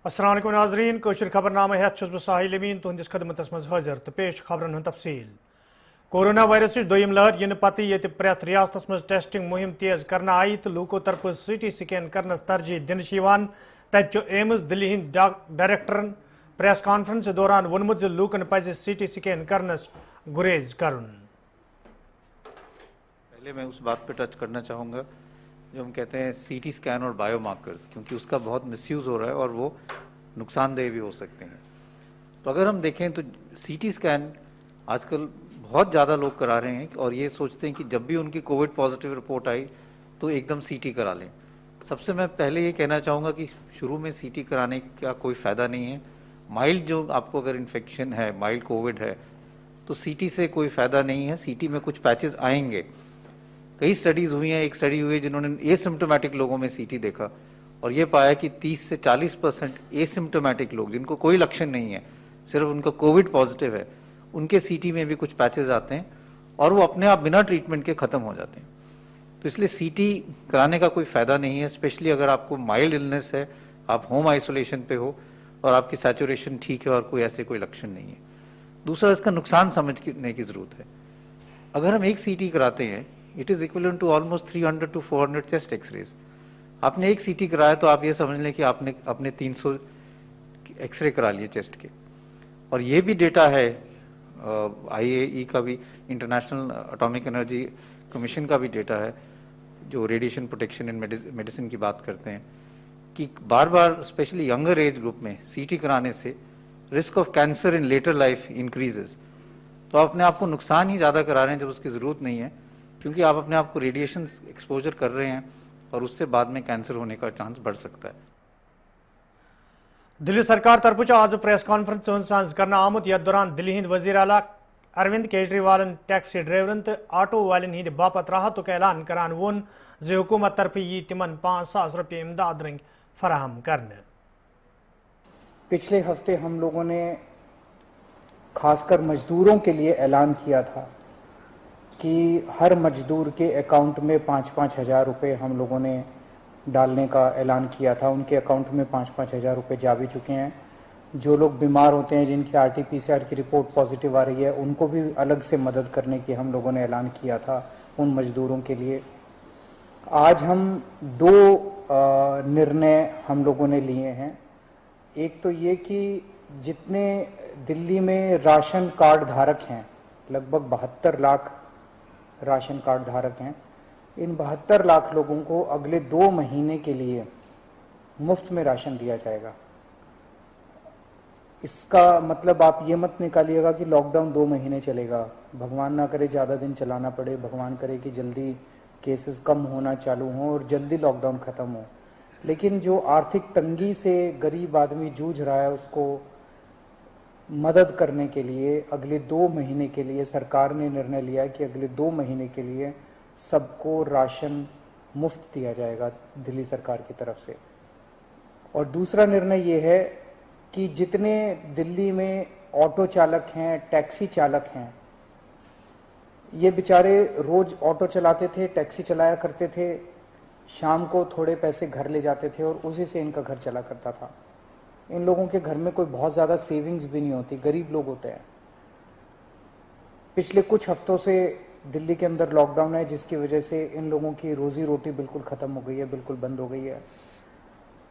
السلام علیکم ناظرین کوشر خبرنامہ ہیتھ چھس بہ ساحل امین تہندس خدمتس مز حاضر تو پیش خبرن ہند تفصیل کورونا وائرس دویم لہر ین پتہ یہ پریت ریاستس مز ٹیسٹنگ مہم تیز کرنا آئی تو لوکو طرف سی ٹی سکین کرنس ترجیح دن تت ایمز دلی ہند ڈائریکٹرن پریس کانفرنس دوران وونمت لوکن پز سی ٹی سکین کرنس گریز کرن. پہلے میں اس بات پہ ٹچ کرنا چاہوں گا جو ہم کہتے ہیں سی ٹی اسکین اور بایو مارکرز، کیونکہ اس کا بہت مس یوز ہو رہا ہے اور وہ نقصان دہ بھی ہو سکتے ہیں. تو اگر ہم دیکھیں تو سی ٹی اسکین آج کل بہت زیادہ لوگ کرا رہے ہیں اور یہ سوچتے ہیں کہ جب بھی ان کی کووڈ پازیٹیو رپورٹ آئی تو ایک دم سی ٹی کرا لیں. سب سے میں پہلے یہ کہنا چاہوں گا کہ شروع میں سی ٹی کرانے کا کوئی فائدہ نہیں ہے. مائلڈ جو آپ کو اگر انفیکشن ہے، مائلڈ کووڈ ہے، تو سی ٹی سے کوئی فائدہ نہیں ہے. سی ٹی میں کچھ پیچز آئیں گے. کئی سٹڈیز ہوئی ہیں، ایک سٹڈی ہوئی ہے جنہوں نے اے سمپٹومیٹک لوگوں میں سی ٹی دیکھا اور یہ پایا کہ 30 سے 40% اے سمپٹومیٹک لوگ جن کو کوئی لکشن نہیں ہے، صرف ان کا کووڈ پازیٹیو ہے، ان کے سی ٹی میں بھی کچھ پیچز آتے ہیں اور وہ اپنے آپ بنا ٹریٹمنٹ کے ختم ہو جاتے ہیں. تو اس لیے سی ٹی کرانے کا کوئی فائدہ نہیں ہے، اسپیشلی اگر آپ کو مائلڈ النس ہے، آپ ہوم آئسولیشن پہ ہو اور آپ کی سیچوریشن ٹھیک ہے اور کوئی لکشن نہیں ہے. دوسرا، اس کا نقصان سمجھنے کی ضرورت ہے. اگر ہم ایک سی ٹی کراتے ہیں، it is equivalent to almost 300 to 400 chest X rays. آپ نے ایک سی ٹی کرایا تو آپ یہ سمجھ لیں کہ آپ نے اپنے 300 ایکس رے کرا لیے چیسٹ کے. اور یہ بھی ڈیٹا ہے آئی اے ای کا بھی، انٹرنیشنل اٹامک انرجی کمیشن کا بھی ڈیٹا ہے جو ریڈیشن پروٹیکشن ان میڈیسن کی بات کرتے ہیں کہ بار بار اسپیشلی ینگر ایج گروپ میں سی ٹی کرانے سے risk of cancer in later life increases. تو آپ اپنے آپ کو نقصان ہی زیادہ کرا رہے ہیں جب اس کی ضرورت نہیں ہے، کیونکہ آپ اپنے آپ کو ریڈیشن ایکسپوجر کر رہے ہیں اور اس سے بعد میں کینسر ہونے کا چانس بڑھ سکتا ہے. دلی سرکار طرف آج پریس کانفرنس سانز کرنا آمت یتھ دوران دلی ہند وزیر اعلیٰ اروند کیجریوالن ٹیکسی ڈرائیورن تو آٹو والن ہند باپت راحت اعلان کران وون زِ حکومت طرف یہ تمن 5,000 روپے امداد رنگ فراہم کرنے. پچھلے ہفتے ہم لوگوں نے خاص کر مزدوروں کے لیے اعلان کیا تھا کہ ہر مزدور کے اکاؤنٹ میں 5,000 روپے ہم لوگوں نے ڈالنے کا اعلان کیا تھا. ان کے اکاؤنٹ میں 5,000 روپے جا بھی چکے ہیں. جو لوگ بیمار ہوتے ہیں، جن کی RT-PCR کی رپورٹ پازیٹیو آ رہی ہے، ان کو بھی الگ سے مدد کرنے کی ہم لوگوں نے اعلان کیا تھا ان مزدوروں کے لیے. آج ہم 2 نرنے ہم لوگوں نے لیے ہیں. ایک تو یہ کہ جتنے دلی میں راشن کارڈ دھارک ہیں، لگ بھگ 72 لاکھ راشن کارڈ دھارک ہیں، ان 72 لاکھ لوگوں کو اگلے 2 مہینے کے لیے مفت میں راشن دیا جائے گا. اس کا مطلب آپ یہ مت نکالیے گا کہ لاک ڈاؤن 2 مہینے چلے گا. بھگوان نہ کرے زیادہ دن چلانا پڑے، بھگوان کرے کہ جلدی کیسز کم ہونا چالو ہوں اور جلدی لاک ڈاؤن ختم ہو. لیکن جو آرتھک تنگی سے غریب آدمی جوجھ رہا ہے، اس کو مدد کرنے کے لیے اگلے 2 مہینے کے لیے سرکار نے نرنے لیا کہ اگلے 2 مہینے کے لیے سب کو راشن مفت دیا جائے گا دلی سرکار کی طرف سے. اور دوسرا نرنے یہ ہے کہ جتنے دلی میں آٹو چالک ہیں، ٹیکسی چالک ہیں، یہ بیچارے روز آٹو چلاتے تھے، ٹیکسی چلایا کرتے تھے، شام کو تھوڑے پیسے گھر لے جاتے تھے اور اسی سے ان کا گھر چلا کرتا تھا. ان لوگوں کے گھر میں کوئی بہت زیادہ سیونگز بھی نہیں ہوتی، غریب لوگ ہوتے ہیں. پچھلے کچھ ہفتوں سے دلی کے اندر لاک ڈاؤن ہے، جس کی وجہ سے ان لوگوں کی روزی روٹی بالکل ختم ہو گئی ہے، بالکل بند ہو گئی ہے.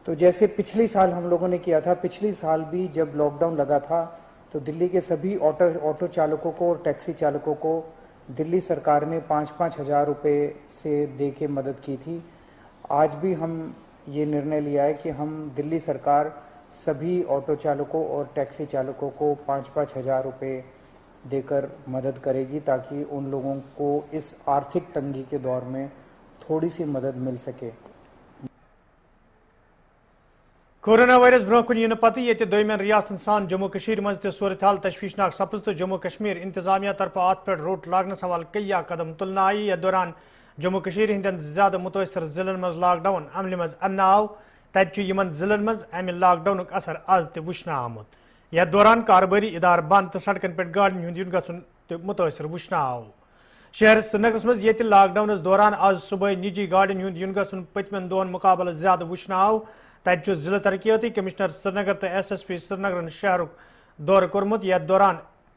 تو جیسے پچھلی سال ہم لوگوں نے کیا تھا، پچھلی سال بھی جب لاک ڈاؤن لگا تھا تو دلی کے سبھی آٹو چالکوں کو اور ٹیکسی چالکوں کو دلی سرکار نے 5,000 روپے سے دے کے مدد کی تھی. آج بھی ہم یہ نرنے لیا ہے کہ ہم دلی سرکار سبھی آٹو چالکوں اور ٹیکسی چالکوں کو 5,000 روپے دے کر مدد کرے گی، تاکہ ان لوگوں کو اس آرتھک تنگی کے دور میں تھوڑی سی مدد مل سکے. کورونا وائرس برہ کن ین پتہ یہ دویمین ریاستن سان جموں کشمیر مز تہ صورتحال تشویشناک سپز تو جموں کشمیر انتظامیہ طرف ات پہ روٹ لاگنس حوالہ کیا قدم تلنہ آئی. یتھ دوران جموں کشمیر ہندین زیادہ متاثر ضلعن مز لاک ڈاؤن عملہ مز انہ آو، تت یمن ضلعن مز امہ لاک ڈاؤنک اثر آز تہ وچھنہ آمت. یتھ دوران کارباری ادار بند تو سڑکن پہ گاڑین ہند ین گھن تہ متاثر وچھنہ آو. شہر سرینگرس مز یہ لاک ڈاؤنس دوران آز صبح نجی گاڑین ہند ین گھن پتمن دون مقابلہ زیادہ وچھنہ آو تت ضلع ترقیاتی کمشنر سرینگر تو SSP سرینگر شہر دور کورمت یتھ دوران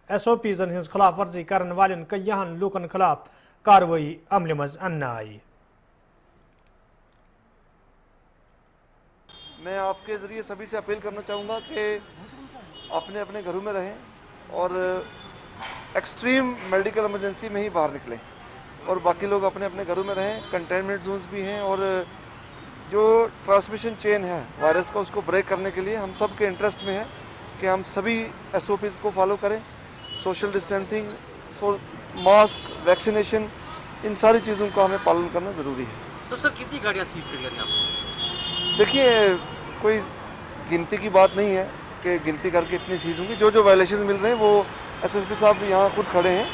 SOPزن ہز خلاف ورزی کرن والن کیہن لوکن خلاف کاروٲیی عملہِ منٛز اننہٕ آیہِ. میں آپ کے ذریعے سبھی سے اپیل کرنا چاہوں گا کہ اپنے اپنے گھروں میں رہیں اور ایکسٹریم میڈیکل ایمرجنسی میں ہی باہر نکلیں اور باقی لوگ اپنے اپنے گھروں میں رہیں. کنٹینمنٹ زونز بھی ہیں اور جو ٹرانسمیشن چین ہے وائرس کا اس کو بریک کرنے کے لیے ہم سب کے انٹرسٹ میں ہے کہ ہم سبھی SOPs کو فالو کریں. سوشل ڈسٹینسنگ, ماسک, ویکسینیشن, ان ساری چیزوں کا ہمیں پالن کرنا ضروری ہے. تو سر کتنی گاڑیاں سیز کر رہی ہیں؟ دیکھیے کوئی گنتی کی بات نہیں ہے کہ گنتی کر کے اتنی سیز ہوں گی. جو وائلیشنز مل رہے ہیں وہ SSP صاحب یہاں خود کھڑے ہیں,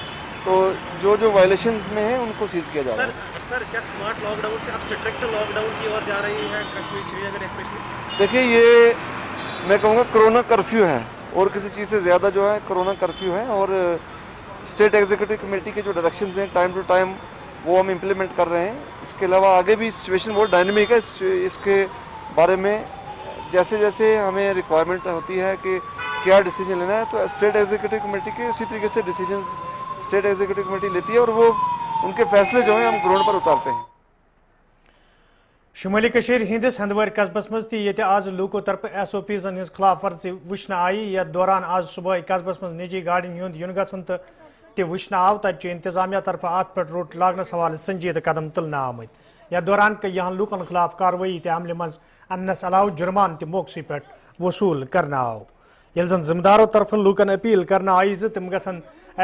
تو جو وائلیشنز میں ہیں ان کو سیز کیا جا رہا ہے. سر کیا سمارٹ لاک ڈاؤن سے اب اسٹرکٹ لاک ڈاؤن کی اور جا رہی ہے کشمیر شری نگر ایکسپیشلی؟ دیکھیے یہ میں کہوں گا کرونا کرفیو ہے اور کسی چیز سے زیادہ جو ہے کرونا کرفیو ہے, اور اسٹیٹ ایگزیکٹو کمیٹی کے جو ڈائریکشنز ہیں ٹائم ٹو ٹائم وہ ہم امپلیمنٹ کر رہے ہیں. اس کے علاوہ آگے بھی سچویشن بہت ڈائنمک ہے. اس کے بارے میں جیسے جیسے ہمیں ریکوائرمنٹ ہوتی ہے کہ کیا ڈیسیجن لینا ہے تو اسٹیٹ ایگزیکٹو کمیٹی کے اسی طریقے سے ڈیسیجنز اسٹیٹ ایگزیکٹو کمیٹی لیتی ہے اور وہ ان کے فیصلے جو ہیں ہم گراؤنڈ پر اتارتے ہیں. شمالی کشیر ہندس ہندوار قصبس مز تہ آز لوکو طرف SOPزن ہز خلاف ورزی وچھنہ آئی. یتھ دوران آز صبح قصبس مز نجی گاڑین ہند ین گھن تہ وچھنہ آو. تت انتظامیہ طرف ات پہ روٹ لاگنس حوالہ سنجیدہ قدم تلنہ آمت. یتھ دوران کیہن لوکن خلاف کاروٲیی تہ عملہ مز اننس علاوہ جرمان تہ موقعی پہ وصول کرنا آو. یل زن ذمہ دارو طرف لوکن اپیل کرنا آئی ز تم گھن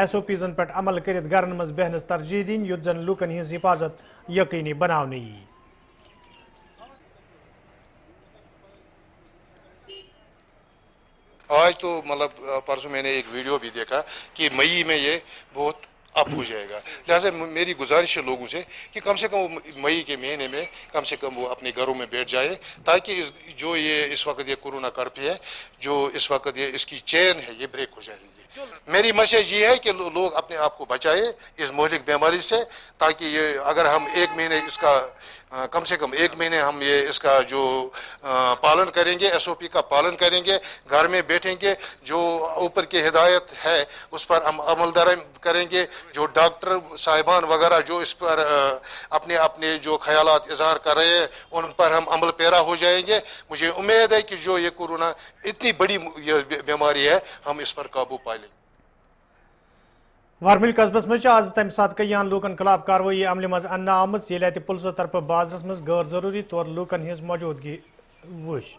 SOPزن پہ عمل کرت گرن مز بہنس ترجیح دین یت زن لوکن ہز حفاظت یقینی بناونہ یی. آج تو مطلب پرسوں میں نے ایک ویڈیو بھی دیکھا کہ مئی میں یہ بہت اپ ہو جائے گا. لہٰذا میری گزارش ہے لوگوں سے کہ کم سے کم مئی کے مہینے میں کم سے کم وہ اپنے گھروں میں بیٹھ جائے تاکہ جو یہ اس وقت یہ کورونا کرفیو ہے جو اس وقت یہ اس کی چین ہے یہ بریک ہو جائے گی. میری میسیج یہ ہے کہ لوگ اپنے آپ کو بچائے اس مہلک بیماری سے تاکہ یہ اگر ہم ایک مہینے اس کا کم سے کم ایک مہینے ہم یہ اس کا جو پالن کریں گے SOP کا پالن کریں گے, گھر میں بیٹھیں گے, جو اوپر کی ہدایت ہے اس پر ہم عمل درآمد کریں گے, جو ڈاکٹر صاحبان وغیرہ جو اس پر اپنے جو خیالات اظہار کر رہے ہیں ان پر ہم عمل پیرا ہو جائیں گے. مجھے امید ہے کہ جو یہ کورونا اتنی بڑی بیماری ہے ہم اس پر قابو پا لیں گے. وارمل قصبس مز آز تمہ سات کیان لوکن خلاف کاروٲیی عملہ مز اننہ آمت ییٚلہِ اتہِ پُلسو طرف بازرس مز غٲر ضروٗری طور لوکن ہٕنٛز موجودگی وٕچھ.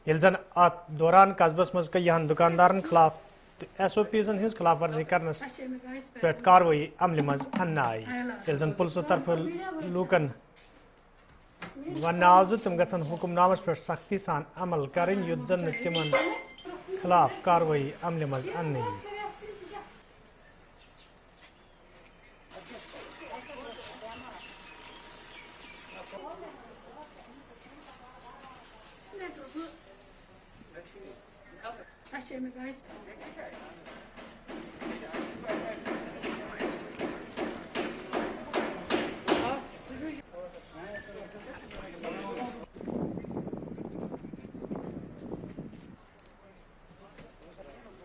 ییٚلہِ زن اتھ دوران قصبس مز کیان دکاندارن خلاف SOPزن ہٕنٛز خلاف ورزی کرنس پٮ۪ٹھ کاروٲیی عملہ مز اننہ آیہِ. ییٚلہِ زن پُلسو طرف لوکن وننہٕ آو زِ تِم گژھن حکم نامس پٮ۪ٹھ سختی سان عمل کرٕنۍ یُتھ زن نہٕ تِمن خلاف کاروٲیی عملہ مز اننہٕ یی.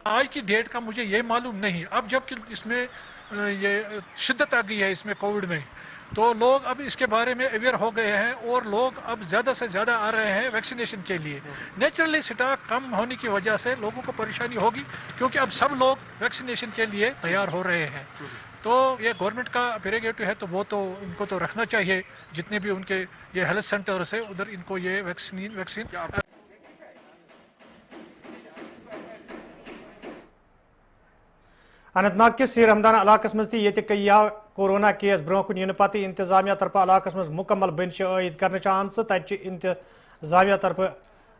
آج کی ڈیٹ کا مجھے یہ معلوم نہیں. اب جب کہ اس میں یہ شدت آ گئی ہے اس میں کووڈ میں تو لوگ اب اس کے بارے میں اویئر ہو گئے ہیں اور لوگ اب زیادہ سے زیادہ آ رہے ہیں ویکسینیشن کے لیے. نیچرلی اسٹاک کم ہونے کی وجہ سے لوگوں کو پریشانی ہوگی کیونکہ اب سب لوگ ویکسینیشن کے لیے تیار ہو رہے ہیں. تو یہ گورنمنٹ کا پریروگیٹو ہے تو وہ تو ان کو تو رکھنا چاہیے. جتنے بھی ان کے یہ ہیلتھ سینٹرز ہیں ادھر ان کو یہ ویکسین اننت ناگ کس سیر ہمدانہ علاقس مز تہ کئی کورونا کیس برو کن ین پتہ انتظامیہ طرف علاقس مز مکمل بندش عائد کرنے آمت. تت انتظامیہ طرف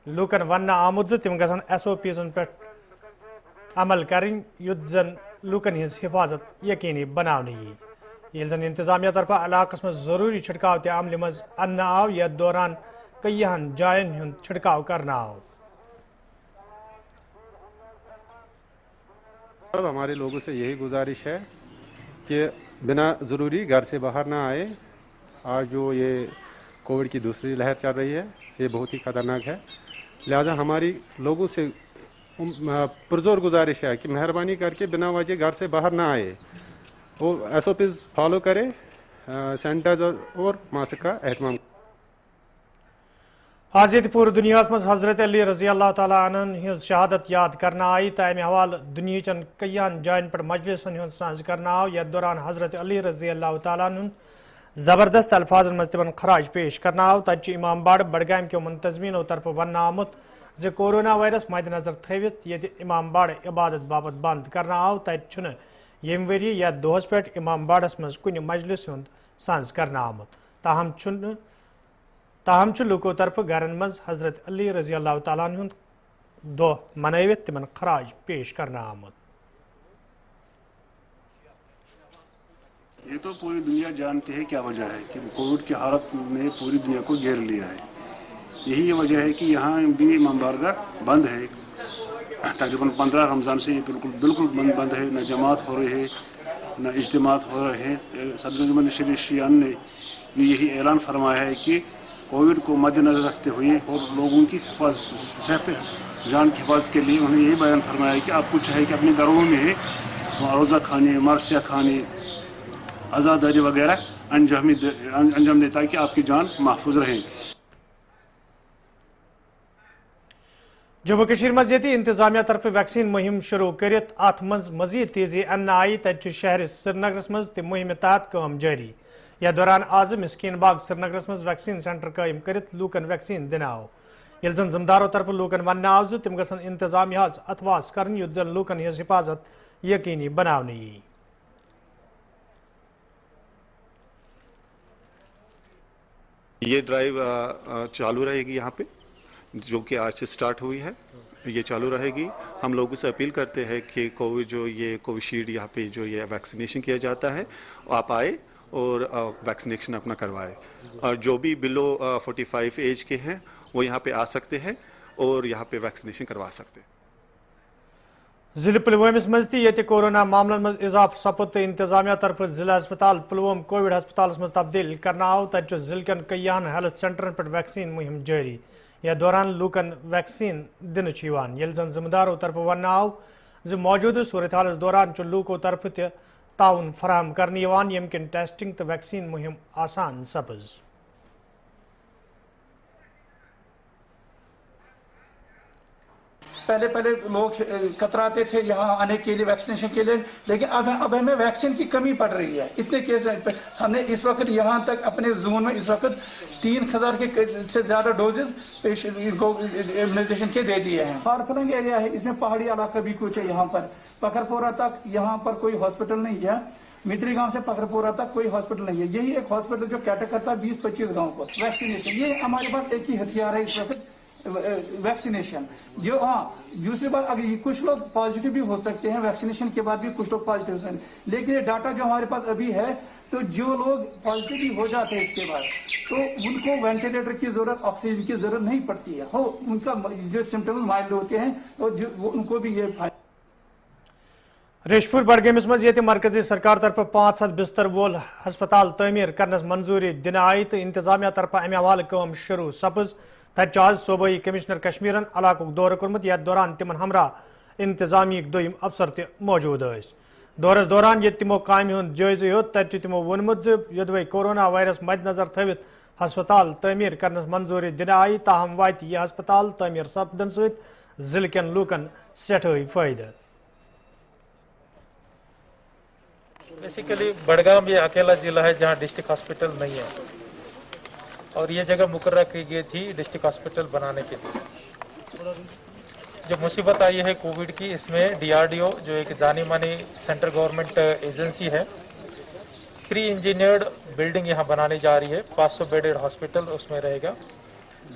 لوکن ونہ آمت ز تم گھن SOPزن پہ عمل کریں یت زن لوکن ہز حفاظت یقینی بناونہ یی. یل زن انتظامیہ طرف علاقس مز ضروری چھڑکاو تہ عملہ مز اننہ آو. یتھ دوران کئیہن جائن ہند چھڑکاو کرنا آو. اب ہمارے لوگوں سے یہی گزارش ہے کہ بنا ضروری گھر سے باہر نہ آئے. آج جو یہ کووڈ کی دوسری لہر چل رہی ہے یہ بہت ہی خطرناک ہے. लिहाजा हमारी लोगों से पुरजोर गुजारिश है कि मेहरबानी करके बिना वजह घर से बाहर ना आए, वो SOPs फॉलो करे, सैनिटाइजर और मास्क का एहतमाम। आज ये पूरे दुनिया मज हजरत अली रजी अल्लाह ताला अन्हु हज शहादत याद करना आई। तमे हवाल दुनियाचन कईयान जायन पर मजलिसन हज सांझ करना आव। यथ दौरान हजरत अली रजी अल्लाह ताला अन्हु जबरदस्त अल्फाजन मज तिमन खराज पेश करना आव। तत इमाम बाड़ बडगाम के मुंतजमीनों तरफ वन आमुत जे कोरोना वायरस मद्देनजर थवित ये इमाम बाड़ इबादत बाबत बंद करना आव। तत यम वरी या दोहस पे इमाम बाड़स मज कुन मजलिस हुंद सांझ करना आमुत। ताहम लूको तरफ घरन मज हजरत अली रजी अल्लाह ताला अन्हु दोह मनवित तिमन खराज पेश करना आमुत। ये तो पूरी दुनिया जानती है क्या वजह है कि कोविड की हालत ने पूरी दुनिया को घेर लिया है। यही ये वजह है कि यहाँ भी इमाम बारगाह बंद है। तकरीबन 15 रमज़ान से बिल्कुल बंद है। न जमात हो रही है, न इज्तिमात हो रहे हैं। सदर जुमान शरीफ शियान ने यही ऐलान फरमाया है कि कोविड को मद्देनजर रखते हुए और लोगों की सेहत जान की हिफाजत के लिए उन्होंने यही बयान फरमाया है कि आपको चाहिए कि अपने घरों में रोज़ा खाने, मरसिया खाने, आज़ादारी वगैरह अंजाम दे ताकि आपकी जान महफूज रहे। जम्मू कश्मीर मज ये इंतजामिया तरफ वैक्सीन मुहिम शुरू करित अत मजीद तेजी अन्न आई। तत शहर श्रीनगरस मज ते मुहिम तहत काम जारी। यह दौरान आज मिस्कीन बाग श्रीनगरस मज वैक्सीन सेंटर कायम करित लूकन वैक्सीन दिन आव। ये जन जिम्मेदारों तरफ लूकन वन आव जो तिम गसन इंतजामिया अथवास कर युद्ध जन लूकन हज हिफाजत यकीनी बनाने यी। ये ड्राइव चालू रहेगी यहाँ पे, जो कि आज से स्टार्ट हुई है। ये चालू रहेगी। हम लोगों से अपील करते हैं कि कोविड जो ये कोविशील्ड यहाँ पे जो ये वैक्सीनेशन किया जाता है, आप आए और वैक्सीनेशन अपना करवाए। और जो भी बिलो 45 एज के हैं वो यहाँ पे आ सकते हैं और यहाँ पे वैक्सीनेशन करवा सकते हैं। जिले पुलवामिस मज ये कोरोना मामलन मज इजाफ सपुद तो इंतजामिया तरफ जिला अस्पताल पुलवाम कोविड अस्पताल मज तब्दील करना आव। तत जिलकन कईयान हेल्थ सेंटरन पे वैक्सीन मुहिम जारी। यह दौरान लूकन वैक्सीन दिन ये जन जिम्मेदारों तरफ वन आव जो मौजूदा सूरत हाल दौरान लूको तरफ ताउन फराहम करने यम किन टेस्टिंग तो वैक्सीन मुहिम आसान सपज। पहले लोग कतराते थे यहाँ आने के लिए वैक्सीनेशन के लिए, लेकिन अब हमें वैक्सीन की कमी पड़ रही है। इतने केस हमने इस वक्त यहाँ तक अपने जोन में इस वक्त 3000 के से ज्यादा डोजेज इनको इम्यूनाइजेशन के दे दिए हैं। फारकलंग एरिया है, इसमें पहाड़ी इलाका भी कुछ है। यहाँ पर पखरपुरा तक यहाँ पर कोई हॉस्पिटल नहीं है। मित्री गांव से पखरपुरा तक कोई हॉस्पिटल नहीं है। यही एक हॉस्पिटल जो कैटर करता है 20-25 गाँव को। वैक्सीनेशन ये हमारे पास एक ही हथियार है इस वक्त, वैक्सीनेशन। जो दूसरी बात, अगर कुछ लोग पॉजिटिव भी हो सकते हैं वैक्सीनेशन के बाद भी, कुछ लोग पॉजिटिव हो सकते हैं, लेकिन ये डाटा जो हमारे पास अभी है, तो जो लोग पॉजिटिव भी हो जाते हैं इसके बाद, तो उनको वेंटिलेटर की जरूरत, ऑक्सीजन की जरूरत नहीं पड़ती है। हो उनका जो सिम्टम्स माइल्ड होते हैं तो उनको भी ये फायदा। रेशपुर बडगमिस मज ये मरकजी सरकार तरफ 500 बिस्तर वोल हस्पताल तमीर करनस मंजूरी दिन आई। तो इंतजामिया तरफ अमे हवाल काम शुरू सपज। तत आज सूबाई कमिश्नर कश्मीरन इलाक दौर कर्मुत। यथ दौरान तिमन हमरा इंतजामी दोयम अफसर त मौजूद। दौरस दौरान ये तिमो कामि हुंद जायजा हेत। तत तिमो वोनमुत योदवे कोरोना वायरस मद्देनजर थवित हस्पताल तमीर करनस मंजूरी दिन आई। ताहम वात यह हस्पताल तमीर सपदन सहित जिले कन लूकन सठई फायदा। बेसिकली बडगाम ये अकेला जिला है जहाँ डिस्ट्रिक्ट हॉस्पिटल नहीं है, और ये जगह मुकर्रर की गई थी डिस्ट्रिक्ट हॉस्पिटल बनाने के लिए। जो मुसीबत आई है कोविड की, इसमें DRDO जो एक जानी मानी सेंट्रल गवर्नमेंट एजेंसी है, प्री इंजीनियर्ड बिल्डिंग यहाँ बनाने जा रही है। 500 बेडेड हॉस्पिटल उसमें रहेगा।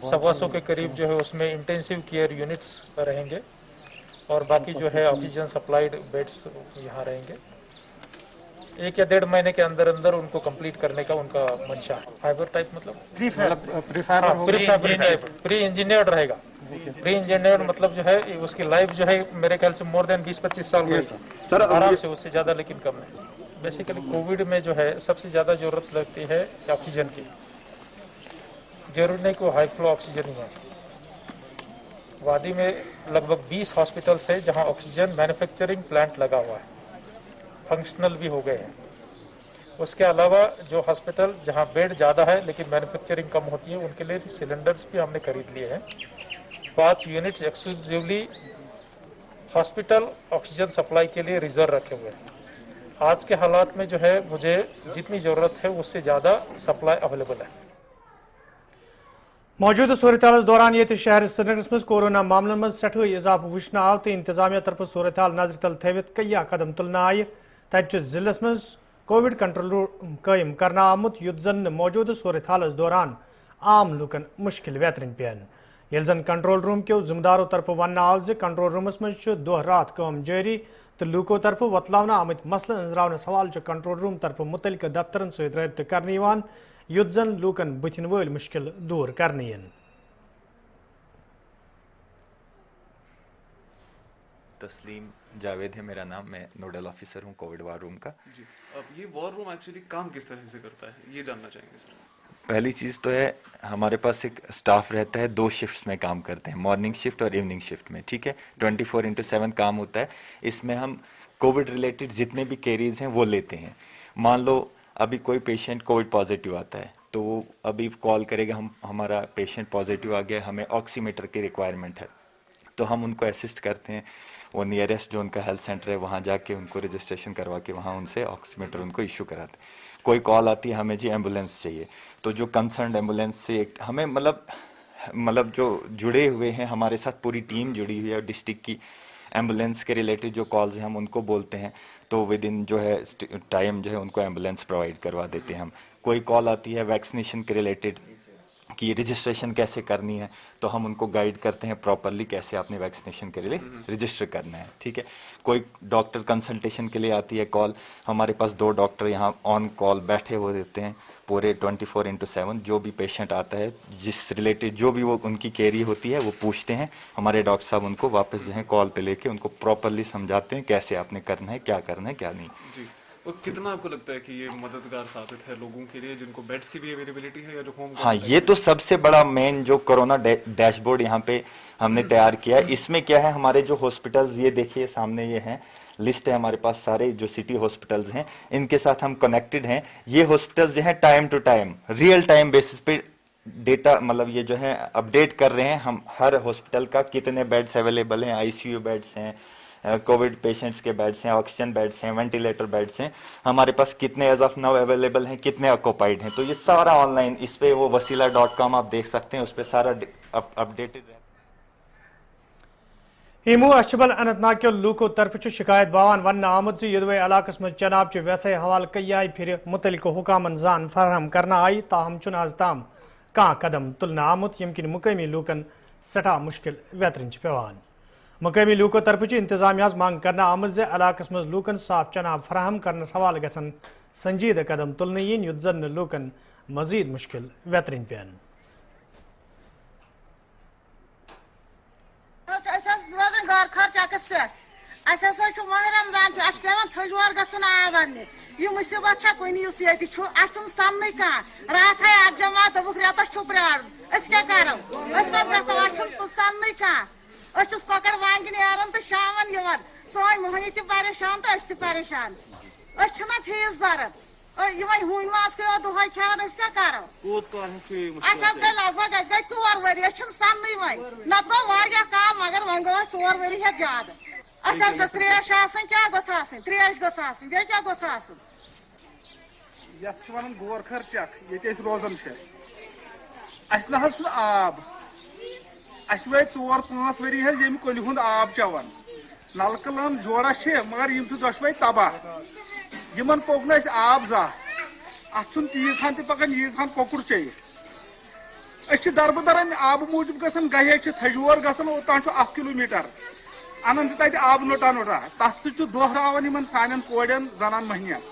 125 के करीब जो है उसमें इंटेंसिव केयर यूनिट्स रहेंगे, और बाकी जो है ऑक्सीजन सप्लाइड बेड्स यहाँ रहेंगे। 1 या 1.5 महीने के अंदर अंदर उनको कंप्लीट करने का उनका मंशा। फाइबर टाइप मतलब प्री इंजीनियर्ड रहेगा। प्री इंजीनियर्ड मतलब जो है उसकी लाइफ जो है मेरे ख्याल से मोर देन 20-25 साल रहेगी आराम से, उससे ज्यादा लेकिन कम है। बेसिकली कोविड में जो है सबसे ज्यादा जरूरत लगती है ऑक्सीजन की। जरूरी नहीं को हाई फ्लो ऑक्सीजन ही है। वादी में लगभग 20 हॉस्पिटल्स है जहां ऑक्सीजन मैन्युफैक्चरिंग प्लांट लगा हुआ है, फंक्शनल भी हो गए हैं। उसके अलावा जो हॉस्पिटल जहां बेड ज़्यादा है लेकिन मैन्युफैक्चरिंग कम होती है, उनके लिए सिलेंडर्स भी हमने खरीद लिए हैं। 5 units exclusively hospital oxygen supply के लिए रिजर्व रखे हुए हैं। आज के हालात में जो है मुझे जितनी ज़रूरत है उससे ज़्यादा सप्लाई अवेलेबल है। मौजूदा सूरत हाल दौरान ये शहर श्रीनगरस मज कोरोना मामलों में सठहई इजाफा वुचन आव तो इंतजामिया तरफ सूरत हाल नजर तल थवित कई कदम तुलना आय। तत जिलस मज कोविड कंट्रोल रूम कायम करना आमुत युत जन मौजूदा सूरत हाल दौरान आम लुकन मुश्किल वेतरन पेन। ये जन कंट्रोल रूम के जिम्मेदारों तरफ वन आव ज कंट्रोल रूमस मज दोह रात काम जारी तो लूको तरफ वतलावना आमत मसलन अंजरावन सवाल कंट्रोल रूम तरफ मुतलक दफ्तरन सत रबत कर युत जन लूकन बुथिन वल मुश्किल दूर करने। तस्लीम जावेद है मेरा नाम, मैं नोडल ऑफिसर हूँ कोविड वार रूम का। जी, अब ये वार रूम एक्चुअली काम किस तरह से करता है ये जानना चाहेंगे सर। पहली चीज़ तो है हमारे पास एक स्टाफ रहता है, 2 शिफ्ट्स में काम करते हैं, मॉर्निंग शिफ्ट और इवनिंग शिफ्ट में, ठीक है। 24/7 काम होता है। इसमें हम कोविड रिलेटेड जितने भी केरीज हैं वो लेते हैं। मान लो अभी कोई पेशेंट कोविड पॉजिटिव आता है तो वो अभी कॉल करेगा, हमारा पेशेंट पॉजिटिव आ गया, हमें ऑक्सीमीटर की रिक्वायरमेंट है, तो हम उनको असिस्ट करते हैं। वो नियरेस्ट जो उनका हेल्थ सेंटर है वहाँ जाके उनको रजिस्ट्रेशन करवा के वहाँ उनसे ऑक्सीमीटर उनको इशू कराते हैं। कोई कॉल आती है हमें जी एम्बुलेंस चाहिए, तो जो कंसर्न एम्बुलेंस से हमें मतलब जो जुड़े हुए हैं हमारे साथ पूरी टीम जुड़ी हुई है, डिस्ट्रिक्ट की एम्बुलेंस के रिलेटेड जो कॉल्स हैं हम उनको बोलते हैं, तो विद इन जो है टाइम जो है उनको एम्बुलेंस प्रोवाइड करवा देते हैं हम। कोई कॉल आती है वैक्सीनेशन के रिलेटेड कि रजिस्ट्रेशन कैसे करनी है, तो हम उनको गाइड करते हैं प्रॉपरली कैसे आपने वैक्सीनेशन के लिए रजिस्टर करना है, ठीक है। कोई डॉक्टर कंसल्टेशन के लिए आती है कॉल, हमारे पास 2 डॉक्टर यहाँ ऑन कॉल बैठे हुए देते हैं पूरे 24/7। जो भी पेशेंट आता है जिस रिलेटेड जो भी वो उनकी केरी होती है वो पूछते हैं, हमारे डॉक्टर साहब उनको वापस जो है कॉल पे लेके उनको प्रॉपरली समझाते हैं कैसे आपने करना है, क्या करना है क्या नहीं। जी, और कितना आपको लगता है कि ये मददगार साबित है लोगों के लिए जिनको बेड्स की भी अवेलेबिलिटी है या जो होम? हाँ, ये तो सबसे बड़ा मेन जो कोरोना डैशबोर्ड यहाँ पे हमने तैयार किया है। इसमें क्या है, हमारे जो हॉस्पिटल्स ये देखिए सामने ये हैं, लिस्ट है हमारे पास, सारे जो सिटी हॉस्पिटल्स हैं इनके साथ हम कनेक्टेड हैं। ये हॉस्पिटल्स जो है time to time real time basis पे डेटा मतलब ये जो है अपडेट कर रहे हैं हम, हर हॉस्पिटल का कितने बेड्स अवेलेबल हैं, आईसीयू बेड्स हैं, कोविड पेशेंट्स के बेड्स हैं, ऑक्सीजन बेड्स हैं, वेंटिलेटर बेड्स हैं, हमारे पास कितने एज ऑफ नाउ अवेलेबल हैं, कितने ऑक्यूपाइड हैं। तो ये सारा ऑनलाइन इस पे वो wasila.com आप देख सकते हैं, उस पे सारा अपडेटेड है। इमू अशबल अनंतनाग के लूको तरफ शिकायत बावान वन आमद युदवे इलाकस में चनाब च वैसे हवाल कई फिर मुतलिक हुकामन जान फराहम करना आई, ताहम चुन आज ताम कह कदम तुलना आमुत यमकिन मुकामी लूकन सठा मुश्किल वेतरन पेवान। मुकामी लूको तरफ इंतजामिया मांग करना आमद इलाकस में लूकन साफ चनाब फराहम करने हवाल गसन संजीदा कदम तुलने yin युत जन लूकन मजीद मुश्किल वेतरन पेन। घर खर्चकस पे माह रमजान पेवान थजवार गन आब अन्न यह मुसीबत कुन ये सन्न कह रात है जमा दोक रेतस प्राण क्या करो सन्न कह ककड़ वांग नीरान तो शामन सोन मोहनी परेशान तो परेशान फीस भरान हून माज पे दुहे खान क्या करो गई लगभग गई 4 वरी सन्न वन नत गो कम मगर वन गो 4 वरी है ज्यादा त्रेश क्या त्रेश बे क्या वन गोर खर्चक ये रोजान ना आब वे 4-5 वरी यम कुल हुंद आब चवान नलक लन जोड़ा मगर दोशवे तबाह यमन पोक न आब जा अन तीज हन तकान यीज हन कोकुर चाहिए दरबदर अमे आब मूजूब गसन गहे थजोर गसन ओतान 1 किलोमीटर अनन तत आब नोटा नोटा तथ दोहरावन सान कोड़न जनान महनियन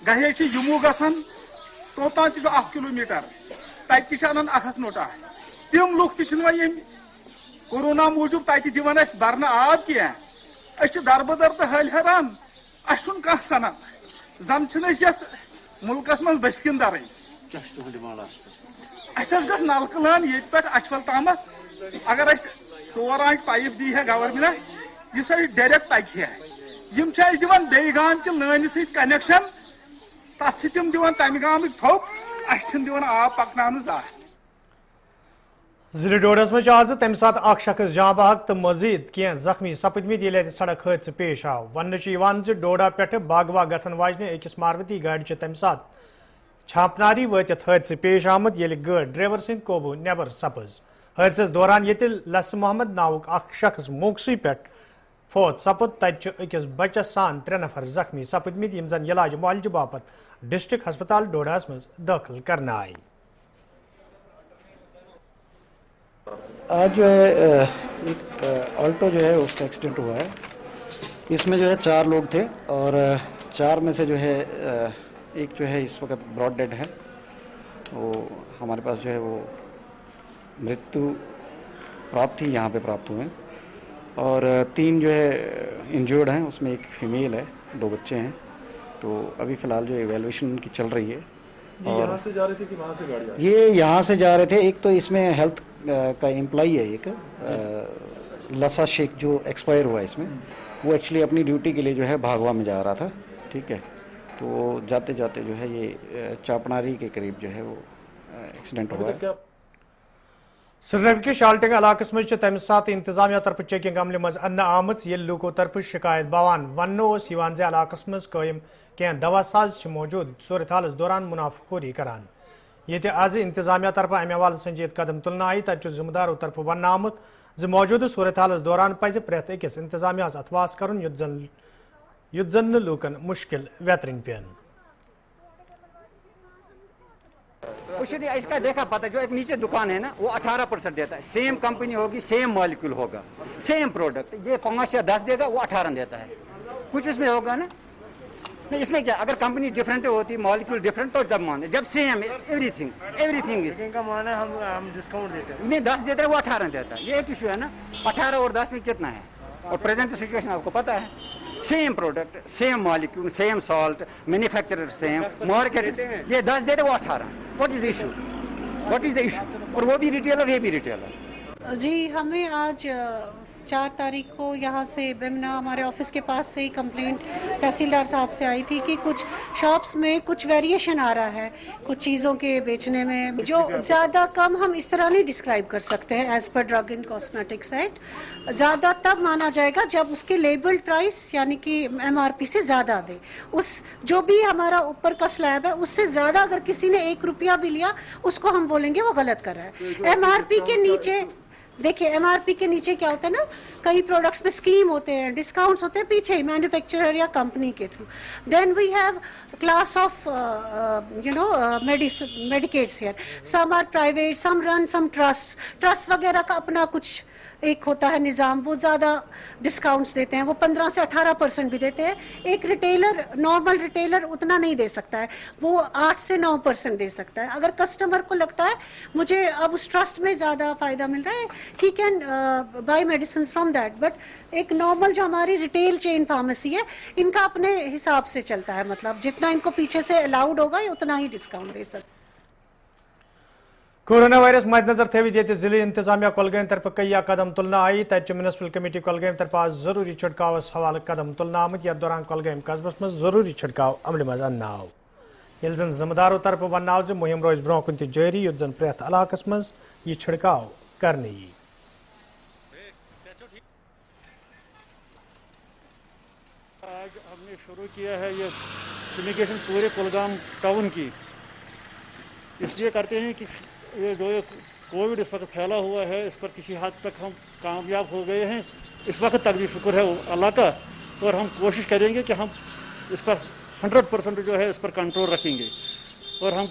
गहे यमू गसन तोतान 1 किलोमीटर तत अनन 1 नोटा तम लुक वन कोरोना मूजूब तत दिवान भरन आब कह दरबदर तो हल हैरान कह सनान जन मुल्कस मज बशकिंदर गस नलक लान ये पे अछफल तम अगर 4 आंच पाइप दी है गवर्नमेंट यह डायरेक्ट पक है यम दिवान बे गाम कि लाइन सत कनेक्शन तथ तम दिवान तम गाम थोप अस दिवान आब पकन जा जिले डोडस में आज तमि सात अख शख्स जाँ बहक तो मजीद कह जख्मी सपदमित ये सड़क हादसे पेश आव वन डोडा पे बागवा गसन वाजने अकिस मारुति गाड़ी तमि सात छापनारी वतित हादसे पेश आमद ये गाड़ी ड्राइवर सद काबू नेबर सपज हादस दौरान ये लस मोहम्मद नावुक अख शख्स मौकसी पे फौत सपद तत अकिस बचस सान 3 नफर जख्मी सपदमित यम जन इलाज मुआलजे बापत डिस्ट्रिक्ट हस्पताल डोडास में दाखिल करना आए। आज जो है एक ऑल्टो जो है उसका एक्सीडेंट हुआ है। इसमें जो है 4 लोग थे और 4 में से जो है एक जो है इस वक्त ब्रॉड डेड है, वो हमारे पास जो है वो मृत्यु प्राप्त ही यहाँ पे प्राप्त हुए और 3 जो है इंजर्ड हैं, उसमें एक फीमेल है, 2 बच्चे हैं। तो अभी फ़िलहाल जो एवेल्युएशन की चल रही है। और यहाँ से जा रहे थे कि वहाँ से गाड़ी? ये यहाँ से जा रहे थे। एक तो इसमें हेल्थ का एम्प्लॉई है, एक लसा शेख जो एक्सपायर हुआ इसमें, वो एक्चुअली अपनी ड्यूटी के लिए जो है भागवा में जा रहा था। ठीक है, तो जाते जाते जो है ये चापनारी के करीब जो है वो एक्सीडेंट हुआ है। श्रीनगर के शाल्टिंग इलाकस मज तमि सात इंतजामिया तरफ चेकिंग अमल मज अन्न आमत ये लूको तरफ शिकायत बवान वन इलाकस मज कायम कह दवा साज मौजूद सूरत हालस दौरान मुनाफखोरी करान। ये आज इंतजामिया तरफ अमे हवाले संजीद कदम तुलन आई तत जिम्मेदारों तरफ वन आमुत ज मौजूद सूरत हालस दौरान पज प्रेत अकिस इंतजामिया अथवास कर युत जन लूकन मुश्किल वेतरन पेन। इसका देखा पता, जो एक नीचे दुकान है ना वो 18% देता है, सेम कंपनी होगी, सेम मॉलिक्यूल होगा, सेम प्रोडक्ट, ये 5 या 10 देगा, वो 18 देता है। कुछ इसमें होगा ना, नहीं इसमें क्या, अगर कंपनी डिफरेंट होती, मॉलिक्यूल डिफरेंट, तो जब माने, जब सेम एवरीथिंग इनका माना हम डिस्काउंट देते हैं, नहीं 10 देता है, वो 18 देता है। ये एक इशू है ना, 18 और 10 में कितना है, और प्रेजेंट सिचुएशन आपको पता है, same product, same molecule, same salt, manufacturer same, market, ये 10 देते वो 18। What is the issue, what is the issue? और वो भी रिटेलर, ये भी रिटेलर। जी, हमें आज 4 तारीख को यहाँ से बेमना हमारे ऑफिस के पास से ही कंप्लेंट तहसीलदार साहब से आई थी कि कुछ शॉप्स में कुछ वेरिएशन आ रहा है कुछ चीज़ों के बेचने में, जो ज़्यादा कम हम इस तरह नहीं डिस्क्राइब कर सकते हैं as per drug and cosmetics act. ज़्यादा तब माना जाएगा जब उसके लेबल्ड प्राइस यानी कि MRP से ज़्यादा दे, उस जो भी हमारा ऊपर का स्लैब है उससे ज़्यादा अगर किसी ने 1 रुपया भी लिया उसको हम बोलेंगे वो गलत कर रहा है। MRP के नीचे देखिए, MRP के नीचे क्या होता है ना, कई प्रोडक्ट्स में स्कीम होते हैं, डिस्काउंट्स होते हैं पीछे ही मैन्युफैक्चरर या कंपनी के through. Then we have class of medicates here, some are private, some run, some trust वगैरह का अपना कुछ एक होता है निज़ाम, वो ज़्यादा डिस्काउंट्स देते हैं, वो 15 से 18% भी देते हैं। एक रिटेलर, नॉर्मल रिटेलर उतना नहीं दे सकता है, वो 8 से 9% दे सकता है। अगर कस्टमर को लगता है मुझे अब उस ट्रस्ट में ज़्यादा फ़ायदा मिल रहा है, he can buy medicine from that. But एक नॉर्मल जो हमारी रिटेल चेन फार्मेसी है, इनका अपने हिसाब से चलता है, मतलब जितना इनको पीछे से अलाउड होगा उतना ही डिस्काउंट दे सकते। कोरोना वायरस मद्देनजर थवित ये जिले इंतजामिया कुलगाम तरफ कई कदम तुलना आई तत म्यूनसिपल कमेटी कुलगाम तरफ आज जरूरी छिड़काव हवाले कदम तुलना आमत। यथ दौरान कुलगाम कस्बस मज जरूरी छिड़काव अमल मज अन्न आव, ये जन जिम्मेदारों तरफ वन आव मुहिम रोज ब्रोह कुन जारी, युत जन प्रेथ इलाकस मज यह छिड़काव करने यी। आज हमने शुरू किया है ये फ्यूमिगेशन पूरे कुलगाम टाउन की, इसलिए करते हैं कि ये जो कोविड इस वक्त फैला हुआ है इस पर किसी हद तक हम कामयाब हो गए हैं। इस वक्त तक भी शुक्र है अल्लाह का, और हम कोशिश करेंगे कि हम इस पर 100% जो है इस पर कंट्रोल रखेंगे, और हम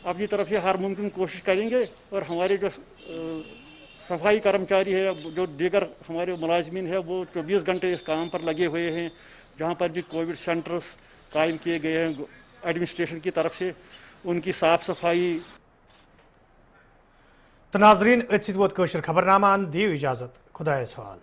अपनी तरफ से हर मुमकिन कोशिश करेंगे। और हमारे जो सफाई कर्मचारी है, जो दीगर हमारे मुलाजमीन है, वो 24 घंटे इस काम पर लगे हुए हैं। जहाँ पर भी कोविड सेंटर्स कायम किए गए हैं एडमिनिस्ट्रेशन की तरफ से, उनकी साफ सफाई। तो नाजरीन, वोत खबरनामा, दियो इजाजत, खुदा सवाल।